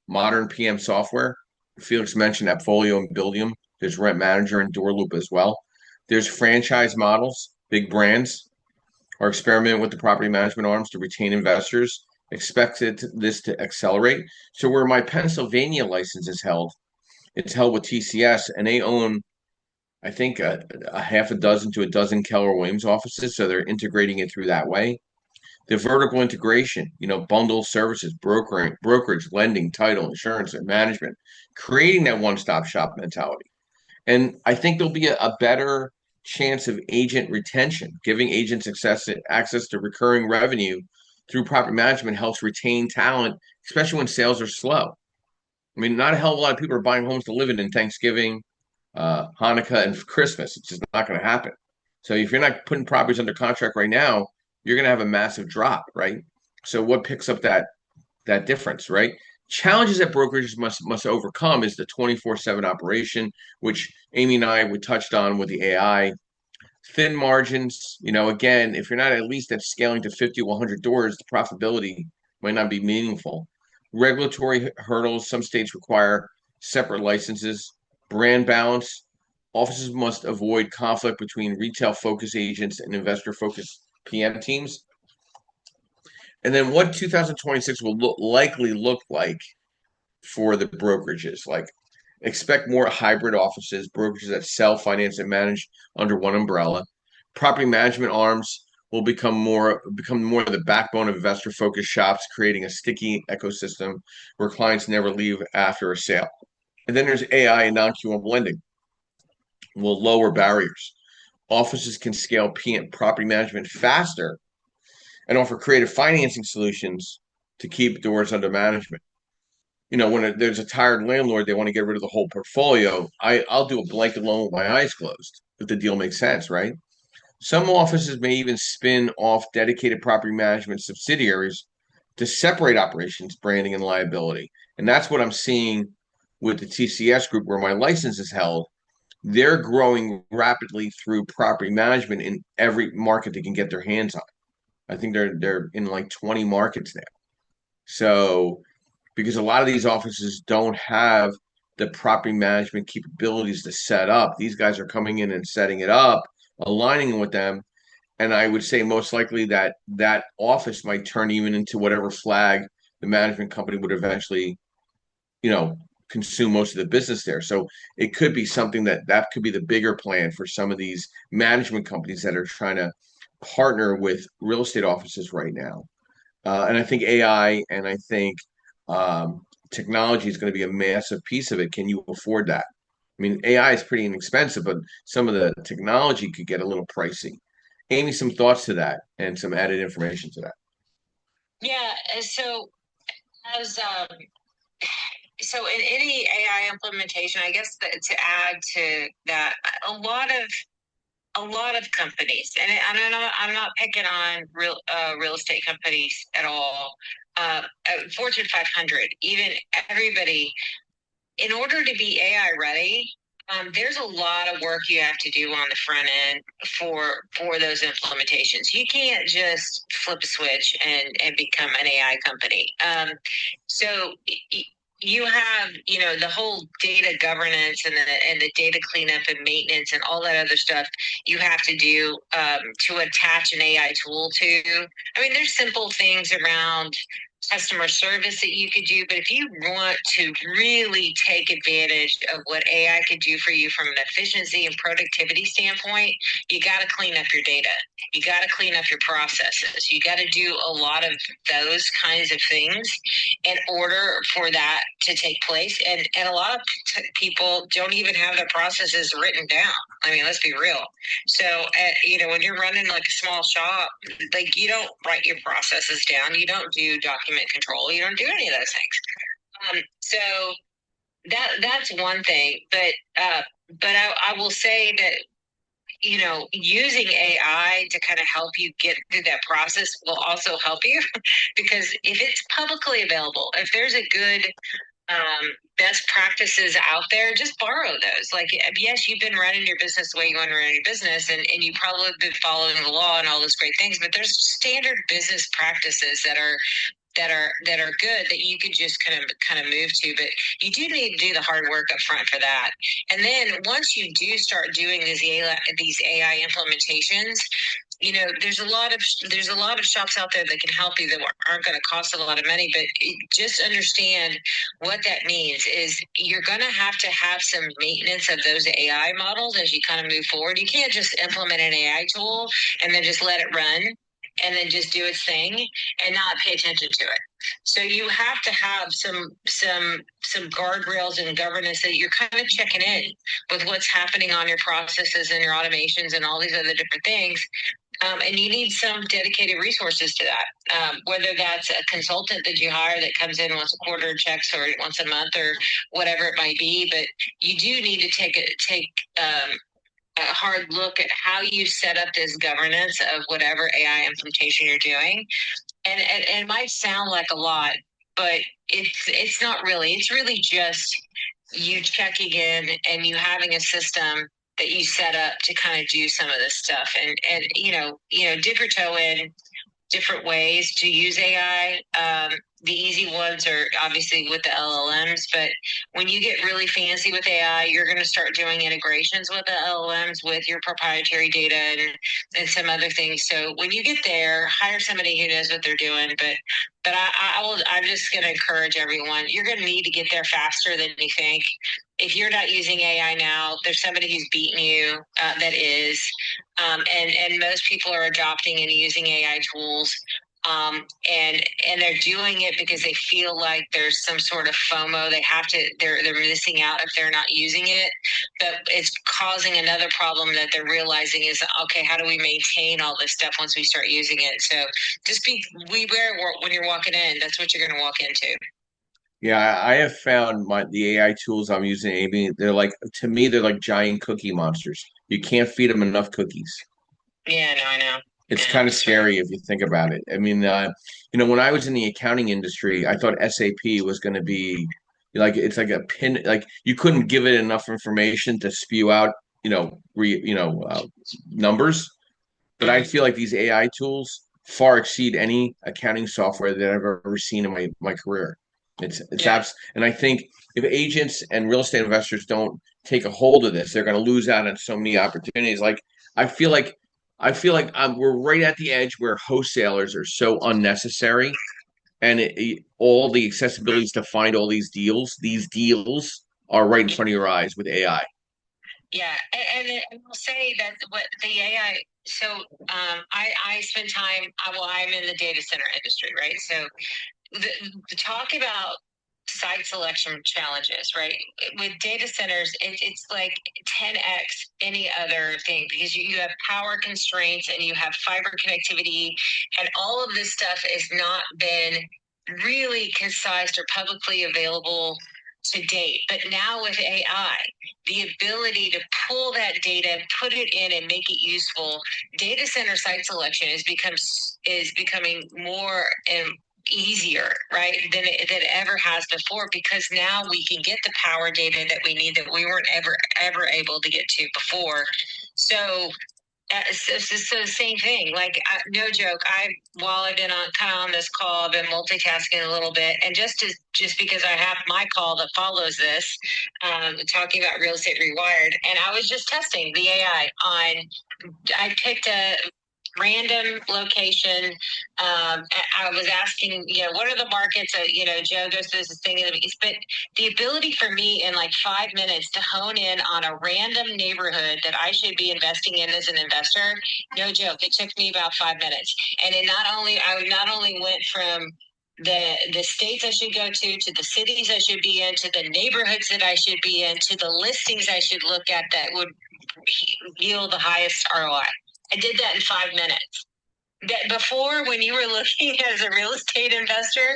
modern PM software. Felix mentioned Appfolio and Buildium. There's Rent Manager and Doorloop as well. There's franchise models. Big brands are experimenting with the property management arms to retain investors. Expected this to accelerate. So where my Pennsylvania license is held, it's held with TCS, and they own, I think, a half a dozen to a dozen Keller Williams offices. So they're integrating it through that way. The vertical integration, bundle services, brokerage, lending, title, insurance, and management, creating that one-stop shop mentality. And I think there'll be a better chance of agent retention. Giving agents access to recurring revenue through property management helps retain talent, especially when sales are slow. I mean, not a hell of a lot of people are buying homes to live in Thanksgiving, Hanukkah, and Christmas. It's just not going to happen. So if you're not putting properties under contract right now, you're going to have a massive drop, right? So what picks up that difference, right? Challenges that brokerages must overcome is the 24/7 operation, which Amy and I touched on with the AI. Thin margins, again, if you're not at least at scaling to 50 to 100 doors, the profitability might not be meaningful. Regulatory hurdles, some states require separate licenses. Brand balance, offices must avoid conflict between retail focused agents and investor focused PM teams. And then what 2026 will likely look like for the brokerages. Like, expect more hybrid offices, brokerages that sell, finance, and manage under one umbrella. Property management arms will become more the backbone of investor focused shops, creating a sticky ecosystem where clients never leave after a sale. And then there's AI and non-QM lending will lower barriers. Offices can scale PM property management faster and offer creative financing solutions to keep doors under management. When there's a tired landlord, they want to get rid of the whole portfolio. I'll do a blanket loan with my eyes closed if the deal makes sense, right? Some offices may even spin off dedicated property management subsidiaries to separate operations, branding, and liability. And that's what I'm seeing with the TCS group, where my license is held. They're growing rapidly through property management in every market they can get their hands on. I think they're in like 20 markets now. So because a lot of these offices don't have the property management capabilities to set up. These guys are coming in and setting it up, aligning with them. And I would say most likely that office might turn even into whatever flag the management company would eventually, consume most of the business there. So it could be something that could be the bigger plan for some of these management companies that are trying to partner with real estate offices right now. And I think AI and I think technology is going to be a massive piece of it. Can you afford that? I mean, AI is pretty inexpensive, but some of the technology could get a little pricey. Amy, some thoughts to that and some added information to that. Yeah. As so in any AI implementation, I guess that to add to that, a lot of a lot of companies, and I'm not picking on real estate companies at all. Fortune 500, even everybody, in order to be AI ready, there's a lot of work you have to do on the front end for those implementations. You can't just flip a switch and become an AI company. So you have, the whole data governance and the data cleanup and maintenance and all that other stuff you have to do to attach an AI tool to. I mean, there's simple things around customer service that you could do, but if you want to really take advantage of what AI could do for you from an efficiency and productivity standpoint, you got to clean up your data. You got to clean up your processes. You got to do a lot of those kinds of things in order for that to take place. And a lot of people don't even have their processes written down. I mean, let's be real. So, when you're running like a small shop, like you don't write your processes down, you don't do document control, you don't do any of those things. So that's one thing, but I will say that using AI to kind of help you get through that process will also help you because if it's publicly available, if there's a good best practices out there, just borrow those. Like, yes, you've been running your business the way you want to run your business, and you probably have been following the law and all those great things, but there's standard business practices that are good that you could just kind of move to, but you do need to do the hard work up front for that. And then once you do start doing these AI implementations, there's a lot of shops out there that can help you that aren't going to cost a lot of money, but just understand what that means is you're going to have some maintenance of those AI models as you kind of move forward. You can't just implement an AI tool and then just let it run and then just do its thing and not pay attention to it. So you have to have some guardrails and governance that you're kind of checking in with what's happening on your processes and your automations and all these other different things. And you need some dedicated resources to that, whether that's a consultant that you hire that comes in once a quarter, checks, or once a month, or whatever it might be. But you do need to take a hard look at how you set up this governance of whatever AI implementation you're doing. And it might sound like a lot, but it's not really. It's really just you checking in and you having a system that you set up to kind of do some of this stuff and dip your toe in different ways to use AI. The easy ones are obviously with the LLMs, but when you get really fancy with AI, you're going to start doing integrations with the LLMs with your proprietary data and some other things. So when you get there, hire somebody who knows what they're doing. But I'm just going to encourage everyone. You're going to need to get there faster than you think. If you're not using AI now, there's somebody who's beating you that is. And most people are adopting and using AI tools. And they're doing it because they feel like there's some sort of FOMO. They're missing out if they're not using it. But it's causing another problem that they're realizing is, okay, how do we maintain all this stuff once we start using it? So just beware when you're walking in. That's what you're going to walk into. Yeah, I have found the AI tools I'm using, Amy, they're like, to me, they're like giant cookie monsters. You can't feed them enough cookies. Yeah, no, I know. It's Yeah, kind of scary if you think about it. I mean, when I was in the accounting industry, I thought SAP was going to be like it's like a pin. Like you couldn't give it enough information to spew out, numbers. But I feel like these AI tools far exceed any accounting software that I've ever seen in my career. Yeah. And I think if agents and real estate investors don't take a hold of this, they're going to lose out on so many opportunities. Like I feel like we're right at the edge where wholesalers are so unnecessary, and all the accessibilities to find all these deals. These deals are right in front of your eyes with AI. Yeah, and I'll say that what the AI. So I spend time. I'm in the data center industry, right? So the talk about site selection challenges, right? With data centers, it's like 10x any other thing because you have power constraints and you have fiber connectivity, and all of this stuff has not been really concised or publicly available to date. But now with AI, the ability to pull that data, put it in, and make it useful, data center site selection is becoming more and easier, right, than it ever has before, because now we can get the power data that we need that we weren't ever able to get to before. So so the same thing. Like, no joke. While I've been on this call, I've been multitasking a little bit, and just because I have my call that follows this, talking about real estate rewired, and I was just testing the AI on. I picked a random location. I was asking, what are the markets that, Joe goes through this thing in the East, but the ability for me in like 5 minutes to hone in on a random neighborhood that I should be investing in as an investor, no joke, it took me about 5 minutes. And I not only went from the states I should go to the cities I should be in, to the neighborhoods that I should be in, to the listings I should look at that would yield the highest ROI. I did that in 5 minutes. That before, when you were looking as a real estate investor,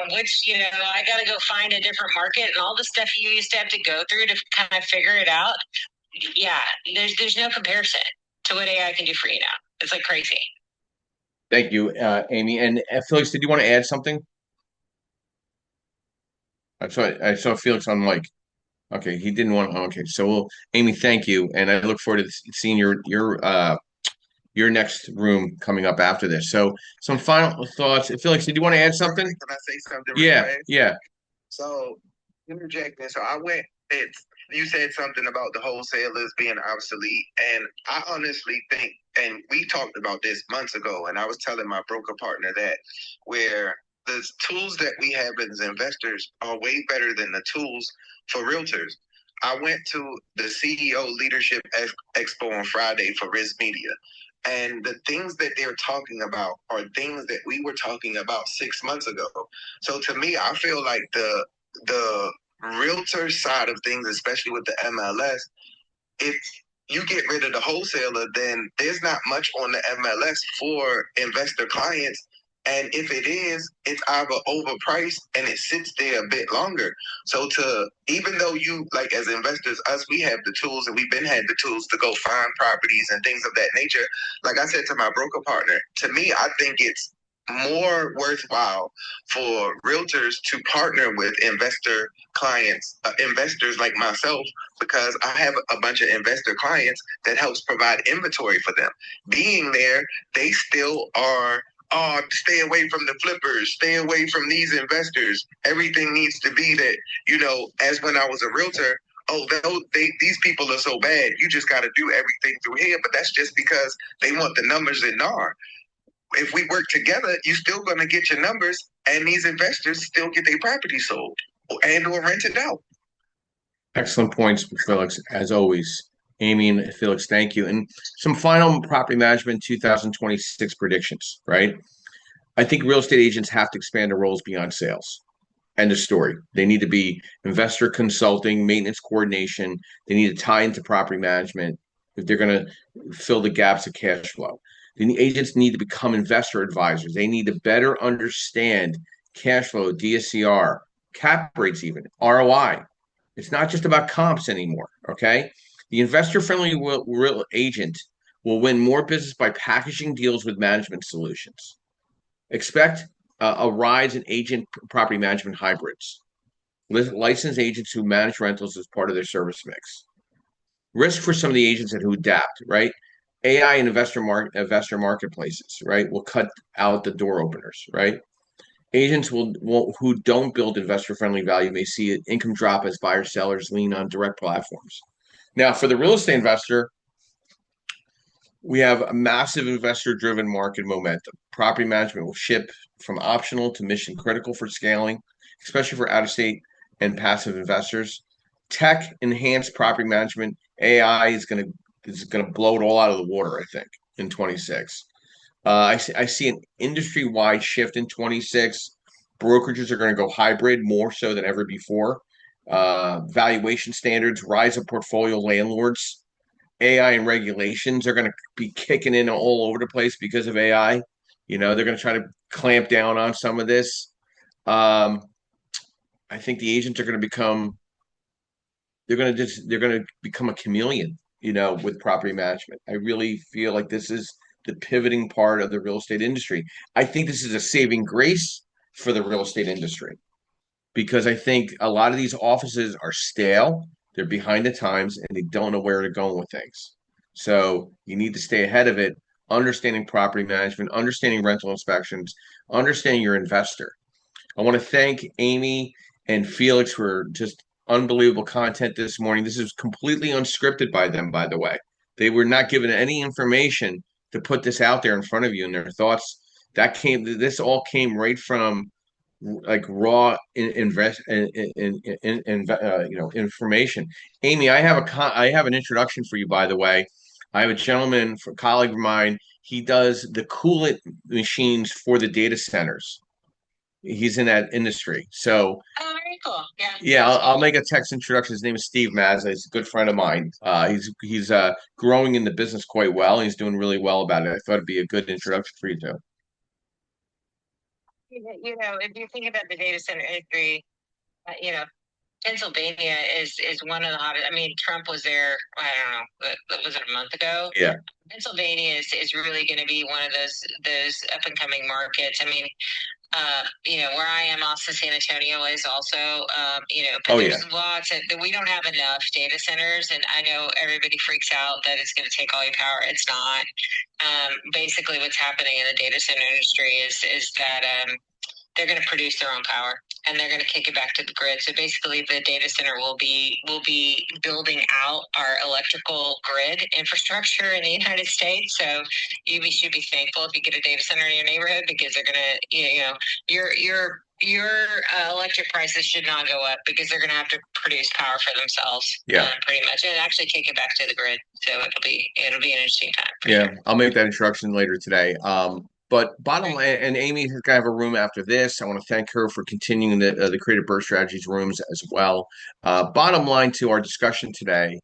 which, I got to go find a different market and all the stuff you used to have to go through to kind of figure it out. Yeah, there's no comparison to what AI can do for you now. It's like crazy. Thank you, Amy. And Felix, did you want to add something? I saw Felix on mic. Okay, he didn't want. Okay, so Amy, thank you, and I look forward to seeing your next room coming up after this. So, some final thoughts. Felix, did you want to add something? Can I say something? Yeah, yeah. So, interjecting. So I went. You said something about the wholesalers being obsolete, and I honestly think, and we talked about this months ago, and I was telling my broker partner that where the tools that we have as investors are way better than the tools for realtors. I went to the CEO Leadership Expo on Friday for Riz Media. And the things that they're talking about are things that we were talking about 6 months ago. So to me, I feel like the realtor side of things, especially with the MLS, if you get rid of the wholesaler, then there's not much on the MLS for investor clients. And if it is, it's either overpriced and it sits there a bit longer. So even though you, like, as investors, us, we have the tools and we've been had the tools to go find properties and things of that nature. Like I said to my broker partner, to me, I think it's more worthwhile for realtors to partner with investor clients, investors like myself, because I have a bunch of investor clients that helps provide inventory for them. Being there, they still are, stay away from the flippers, stay away from these investors. Everything needs to be that, as when I was a realtor, these people are so bad, you just got to do everything through here. But that's just because they want the numbers in NAR. If we work together, you're still going to get your numbers, and these investors still get their property sold and or rented out. Excellent points, Felix, as always. Amy and Felix, thank you. And some final property management 2026 predictions, right? I think real estate agents have to expand their roles beyond sales. End of story. They need to be investor consulting, maintenance coordination. They need to tie into property management if they're going to fill the gaps of cash flow. The agents need to become investor advisors. They need to better understand cash flow, DSCR, cap rates, even ROI. It's not just about comps anymore. Okay. The investor-friendly real agent will win more business by packaging deals with management solutions. Expect a rise in agent property management hybrids, licensed agents who manage rentals as part of their service mix. Risk for some of the agents who adapt, right? AI and investor marketplaces, right, will cut out the door openers, right? Agents who don't build investor-friendly value may see an income drop as buyers sellers lean on direct platforms. Now, for the real estate investor, we have a massive investor-driven market momentum. Property management will shift from optional to mission critical for scaling, especially for out-of-state and passive investors. Tech enhanced property management, AI is going to blow it all out of the water, I think, in 26. I see an industry-wide shift in 26. Brokerages are going to go hybrid more so than ever before. Valuation standards, rise of portfolio landlords. AI and regulations are going to be kicking in all over the place because of AI. They're going to try to clamp down on some of this. I think the agents are going to become they're going to become a chameleon, with property management. I really feel like this is the pivoting part of the real estate industry. I think this is a saving grace for the real estate industry because I think a lot of these offices are stale, they're behind the times, and they don't know where to go with things. So you need to stay ahead of it, understanding property management, understanding rental inspections, understanding your investor. I want to thank Amy and Felix for just unbelievable content this morning. This is completely unscripted by them, by the way. They were not given any information to put this out there in front of you and their thoughts. This all came right from like raw information. Amy, I have an introduction for you, by the way. I have a gentleman, a colleague of mine. He does the coolant machines for the data centers. He's in that industry. So Oh, very cool. Yeah. yeah, I'll make a text introduction. His name is Steve Mazza. He's a good friend of mine. He's growing in the business quite well. He's doing really well about it. I thought it'd be a good introduction for you too. If you think about the data center industry, Pennsylvania is one of the hottest. I mean, Trump was there. I don't know. Was it a month ago? Yeah. Pennsylvania is really going to be one of those up and coming markets. I mean, where I am, also San Antonio is also, but Oh, there's yeah. lots of, we don't have enough data centers. And I know everybody freaks out that it's going to take all your power. It's not. Basically, what's happening in the data center industry is that they're going to produce their own power and they're going to kick it back to the grid. So basically, the data center will be building out our electrical grid infrastructure in the United States. So you should be thankful if you get a data center in your neighborhood because they're going to, your electric prices should not go up because they're going to have to produce power for themselves. Yeah. Pretty much, and actually take it back to the grid. So it'll be an interesting time. Yeah, sure. I'll make that introduction later today. But bottom line, and Amy is going to have a room after this. I want to thank her for continuing the Creative Birth Strategies rooms as well. Bottom line to our discussion today,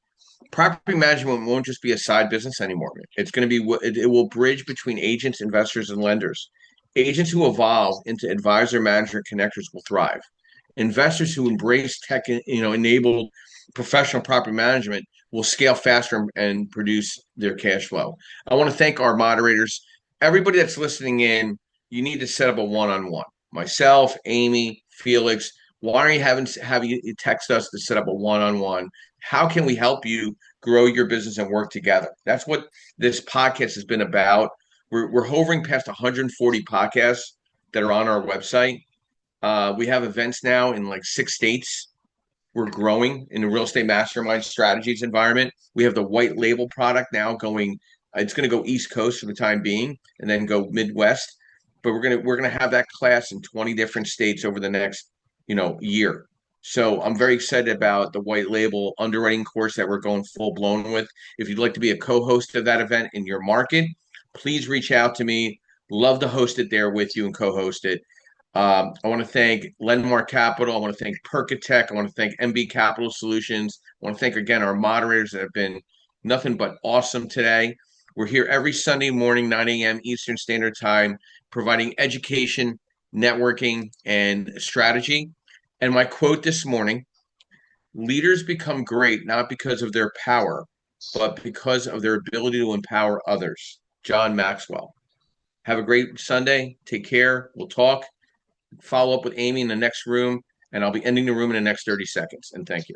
property management won't just be a side business anymore. It's going to be it will bridge between agents, investors, and lenders. Agents who evolve into advisor, manager, connectors will thrive. Investors who embrace tech, enabled professional property management will scale faster and produce their cash flow. I want to thank our moderators. Everybody that's listening in, you need to set up a one-on-one. Myself, Amy, Felix. Why don't you have you text us to set up a one-on-one? How can we help you grow your business and work together? That's what this podcast has been about. We're hovering past 140 podcasts that are on our website. We have events now in like 6 states. We're growing in the real estate mastermind strategies environment. We have the white label product now going. It's going to go East Coast for the time being, and then go Midwest. But we're gonna have that class in 20 different states over the next year. So I'm very excited about the white label underwriting course that we're going full blown with. If you'd like to be a co-host of that event in your market, please reach out to me. Love to host it there with you and co-host it. I want to thank Lendmark Capital. I want to thank Percatech. I want to thank MB Capital Solutions. I want to thank again our moderators that have been nothing but awesome today. We're here every Sunday morning, 9 a.m. Eastern Standard Time, providing education, networking, and strategy. And my quote this morning: leaders become great not because of their power, but because of their ability to empower others. John Maxwell. Have a great Sunday. Take care. We'll talk. Follow up with Amy in the next room, and I'll be ending the room in the next 30 seconds. And thank you.